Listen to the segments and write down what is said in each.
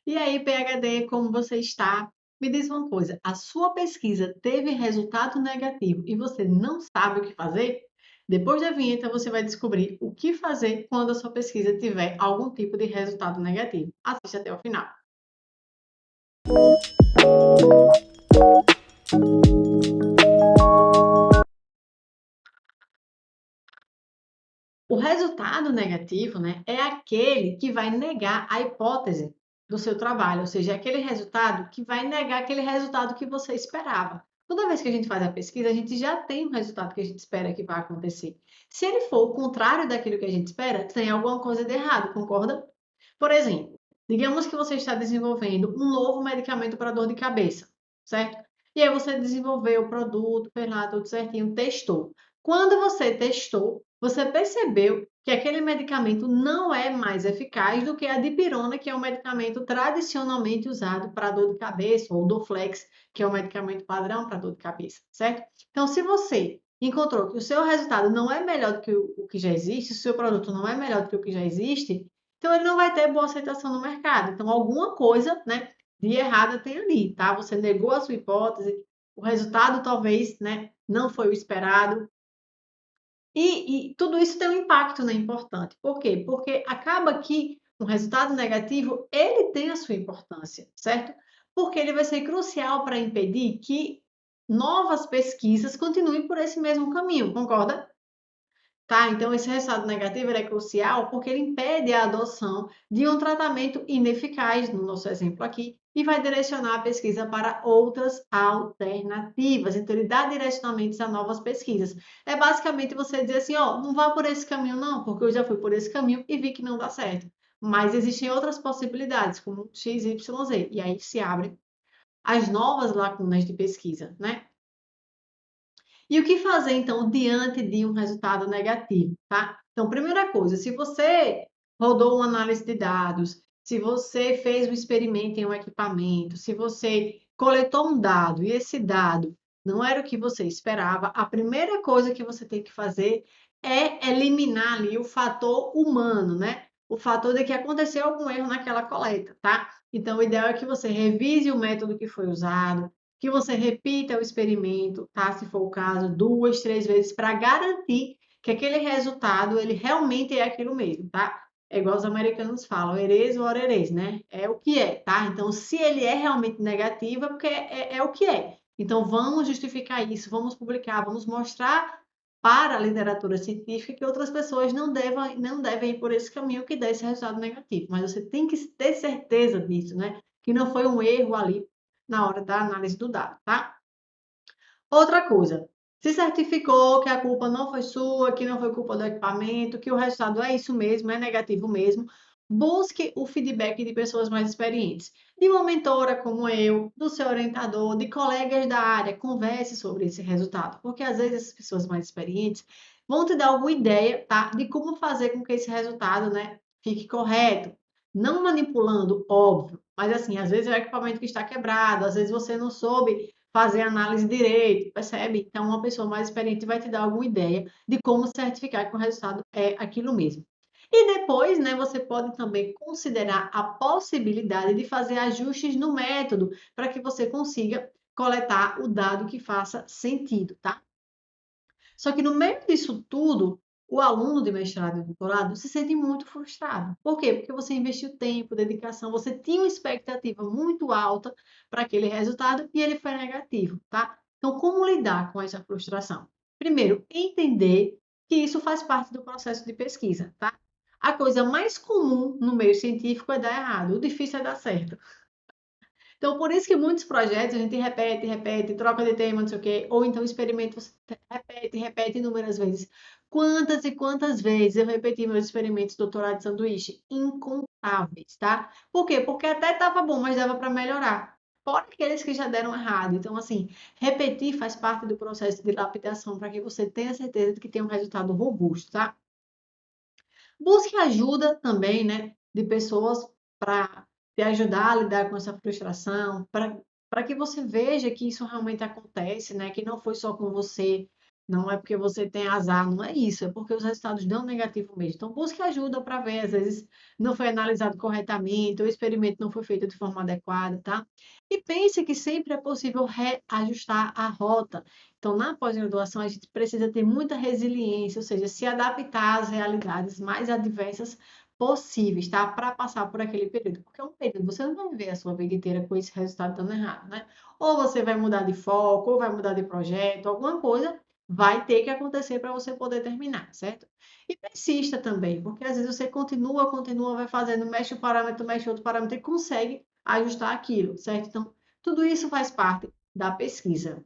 E aí, PhD, como você está? Me diz uma coisa, a sua pesquisa teve resultado negativo e você não sabe o que fazer? Depois da vinheta, você vai descobrir o que fazer quando a sua pesquisa tiver algum tipo de resultado negativo. Assista até o final. O resultado negativo, né, é aquele que vai negar a hipótese do seu trabalho, ou seja, é aquele resultado que vai negar aquele resultado que você esperava. Toda vez que a gente faz a pesquisa, a gente já tem um resultado que a gente espera que vai acontecer. Se ele for o contrário daquilo que a gente espera, tem alguma coisa de errado, concorda? Por exemplo, digamos que você está desenvolvendo um novo medicamento para dor de cabeça, certo? E aí você desenvolveu o produto, fez lá tudo certinho, testou. Quando você testou, você percebeu que aquele medicamento não é mais eficaz do que a dipirona, que é um medicamento tradicionalmente usado para dor de cabeça, ou Dorflex, que é um medicamento padrão para dor de cabeça, certo? Então, se você encontrou que o seu resultado não é melhor do que o que já existe, se o seu produto não é melhor do que o que já existe, então ele não vai ter boa aceitação no mercado. Então, alguma coisa, né, de errada tem ali, tá? Você negou a sua hipótese, o resultado talvez, né, não foi o esperado, e tudo isso tem um impacto, né, importante. Por quê? Porque acaba que um resultado negativo, ele tem a sua importância, certo? Porque ele vai ser crucial para impedir que novas pesquisas continuem por esse mesmo caminho, concorda? Tá? Então, esse resultado negativo ele é crucial porque ele impede a adoção de um tratamento ineficaz, no nosso exemplo aqui, e vai direcionar a pesquisa para outras alternativas. Então, ele dá direcionamentos a novas pesquisas. É basicamente você dizer assim, ó, não vá por esse caminho não, porque eu já fui por esse caminho e vi que não dá certo. Mas existem outras possibilidades, como X, Y, Z. E aí se abrem as novas lacunas de pesquisa, né? E o que fazer, então, diante de um resultado negativo, tá? Então, primeira coisa, se você rodou uma análise de dados, se você fez um experimento em um equipamento, se você coletou um dado e esse dado não era o que você esperava, a primeira coisa que você tem que fazer é eliminar ali o fator humano, né? O fator de que aconteceu algum erro naquela coleta, tá? Então, o ideal é que você revise o método que foi usado, que você repita o experimento, tá? Se for o caso, 2, 3 vezes, para garantir que aquele resultado, ele realmente é aquilo mesmo, tá? É igual os americanos falam, it is what it is, né? É o que é, tá? Então, se ele é realmente negativo, é porque é o que é. Então, vamos justificar isso, vamos publicar, vamos mostrar para a literatura científica que outras pessoas não devem ir por esse caminho que dá esse resultado negativo. Mas você tem que ter certeza disso, né? Que não foi um erro ali na hora da análise do dado, tá? Outra coisa, se certificou que a culpa não foi sua, que não foi culpa do equipamento, que o resultado é isso mesmo, é negativo mesmo, busque o feedback de pessoas mais experientes, de uma mentora como eu, do seu orientador, de colegas da área, converse sobre esse resultado, porque às vezes essas pessoas mais experientes vão te dar alguma ideia, tá, de como fazer com que esse resultado, né, fique correto, não manipulando, óbvio, mas assim, às vezes é o equipamento que está quebrado, às vezes você não soube fazer análise direito, percebe? Então, uma pessoa mais experiente vai te dar alguma ideia de como certificar que o resultado é aquilo mesmo. E depois, né, você pode também considerar a possibilidade de fazer ajustes no método para que você consiga coletar o dado que faça sentido, tá? Só que no meio disso tudo, o aluno de mestrado e doutorado se sente muito frustrado. Por quê? Porque você investiu tempo, dedicação, você tinha uma expectativa muito alta para aquele resultado e ele foi negativo, tá? Então, como lidar com essa frustração? Primeiro, entender que isso faz parte do processo de pesquisa, tá? A coisa mais comum no meio científico é dar errado, o difícil é dar certo. Então, por isso que muitos projetos a gente repete, repete, troca de tema, não sei o quê, ou então experimento, você repete, repete inúmeras vezes. Quantas e quantas vezes eu repeti meus experimentos de doutorado de sanduíche? Incontáveis, tá? Por quê? Porque até estava bom, mas dava para melhorar. Fora aqueles que já deram errado. Então, assim, repetir faz parte do processo de lapidação para que você tenha certeza de que tem um resultado robusto, tá? Busque ajuda também, né, de pessoas para te ajudar a lidar com essa frustração, para que você veja que isso realmente acontece, né, que não foi só com você. Não é porque você tem azar, não é isso, é porque os resultados dão negativo mesmo. Então, busque ajuda para ver, às vezes não foi analisado corretamente, ou o experimento não foi feito de forma adequada, tá? E pense que sempre é possível reajustar a rota. Então, na pós-graduação, a gente precisa ter muita resiliência, ou seja, se adaptar às realidades mais adversas possíveis, tá? Para passar por aquele período. Porque é um período, você não vai viver a sua vida inteira com esse resultado dando errado, né? Ou você vai mudar de foco, ou vai mudar de projeto, alguma coisa vai ter que acontecer para você poder terminar, certo? E persista também, porque às vezes você continua, vai fazendo, mexe o parâmetro, mexe outro parâmetro e consegue ajustar aquilo, certo? Então, tudo isso faz parte da pesquisa.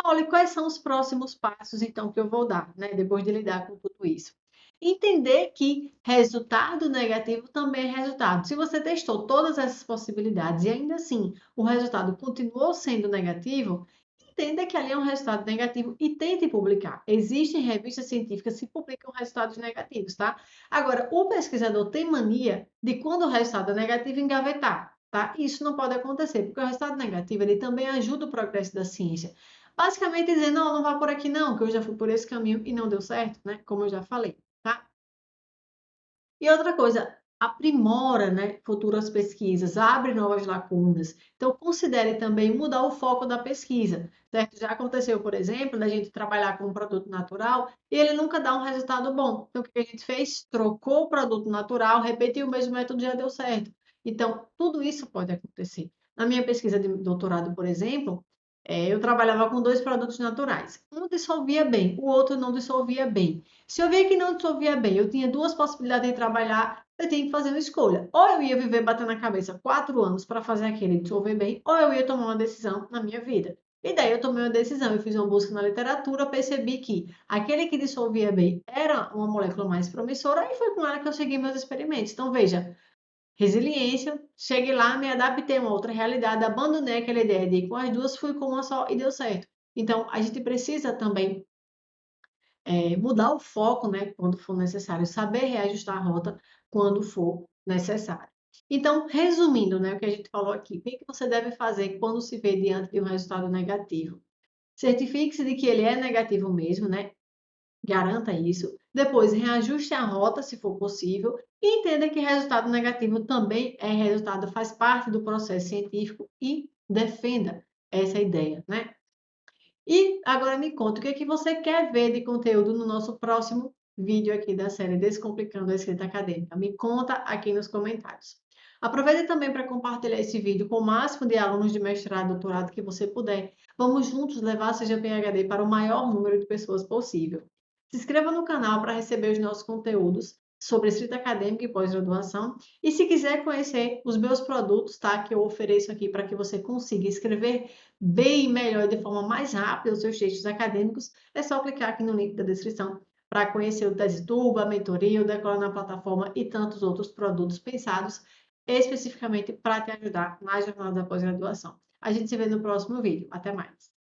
Olha, quais são os próximos passos, então, que eu vou dar, né, depois de lidar com tudo isso? Entender que resultado negativo também é resultado. Se você testou todas essas possibilidades e ainda assim o resultado continuou sendo negativo, entenda que ali é um resultado negativo e tente publicar. Existem revistas científicas que publicam resultados negativos, tá? Agora, o pesquisador tem mania de, quando o resultado é negativo, engavetar, tá? Isso não pode acontecer, porque o resultado negativo ele também ajuda o progresso da ciência. Basicamente dizendo, não, não vá por aqui não, que eu já fui por esse caminho e não deu certo, né? Como eu já falei, tá? E outra coisa, aprimora, né, futuras pesquisas, abre novas lacunas. Então, considere também mudar o foco da pesquisa, certo? Já aconteceu, por exemplo, da gente trabalhar com um produto natural e ele nunca dá um resultado bom. Então, o que a gente fez? Trocou o produto natural, repetiu o mesmo método e já deu certo. Então, tudo isso pode acontecer. Na minha pesquisa de doutorado, por exemplo, eu trabalhava com dois produtos naturais. Um dissolvia bem, o outro não dissolvia bem. Se eu via que não dissolvia bem, eu tinha duas possibilidades de trabalhar, eu tinha que fazer uma escolha. Ou eu ia viver batendo na cabeça 4 anos para fazer aquele dissolver bem, ou eu ia tomar uma decisão na minha vida. E daí eu tomei uma decisão, eu fiz uma busca na literatura, percebi que aquele que dissolvia bem era uma molécula mais promissora e foi com ela que eu segui meus experimentos. Então, veja, resiliência, cheguei lá, me adaptei a uma outra realidade, abandonei aquela ideia de ir com as duas, fui com uma só e deu certo. Então, a gente precisa também mudar o foco, né, quando for necessário, saber reajustar a rota quando for necessário. Então, resumindo, né, o que a gente falou aqui, o que você deve fazer quando se vê diante de um resultado negativo? Certifique-se de que ele é negativo mesmo, né? Garanta isso. Depois, reajuste a rota, se for possível, e entenda que resultado negativo também é resultado, faz parte do processo científico e defenda essa ideia, né? E agora me conta, o que é que você quer ver de conteúdo no nosso próximo vídeo aqui da série Descomplicando a Escrita Acadêmica? Me conta aqui nos comentários. Aproveite também para compartilhar esse vídeo com o máximo de alunos de mestrado e doutorado que você puder. Vamos juntos levar a CGPHD para o maior número de pessoas possível. Se inscreva no canal para receber os nossos conteúdos sobre escrita acadêmica e pós-graduação. E se quiser conhecer os meus produtos, tá? Que eu ofereço aqui para que você consiga escrever bem melhor e de forma mais rápida os seus textos acadêmicos, é só clicar aqui no link da descrição para conhecer o TeseTubo, a mentoria, o Decola na plataforma e tantos outros produtos pensados especificamente para te ajudar na jornada da pós-graduação. A gente se vê no próximo vídeo. Até mais!